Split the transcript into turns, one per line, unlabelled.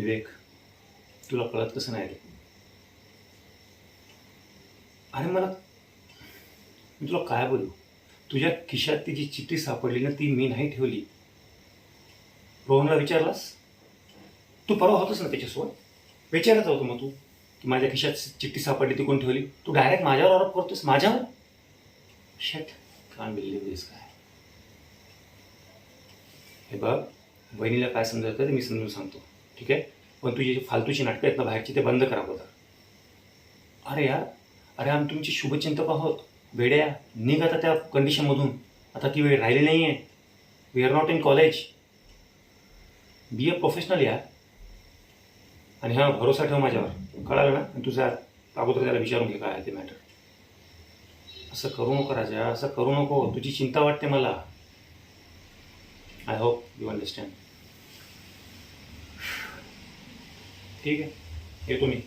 विवेक, तुला कळत कसं नाही रे? अरे मी तुला काय बोलू? तुझ्या खिशात ती जी चिठ्ठी सापडली ना, ती मी नाही ठेवली. रोहनला विचारलास? तू परवा होतस ना त्याच्यासोबत? विचारत होतो मग तू की माझ्या खिशात चिठ्ठी सापडली, ती कोण ठेवली? तू डायरेक्ट माझ्यावर आरोप करतोस, माझ्यावर. शेट, कान बिल्ली दिस काय. हे बघ, बहिणीला काय समजायचं ते मी समजून सांगतो, ठीक आहे? पण तुझी जी फालतूची नाटकं आहेत ना बाहेरची, ते बंद करा बघा. अरे यार, अरे आम्ही तुमचे शुभचिंतक आहोत. वेड्या, निघ आता त्या कंडिशनमधून. आता ती वेळ राहिली नाही आहे. We are not in college. Be a professional यार. आणि हा भरोसा ठेव माझ्यावर, कळालं ना? आणि तुझा अगोदर त्याला विचारून घे काय आहे ते मॅटर. असं करू नको राजा, असं करू नको. तुझी चिंता वाटते मला. I hope you understand. ठीक आहे, येतो मी.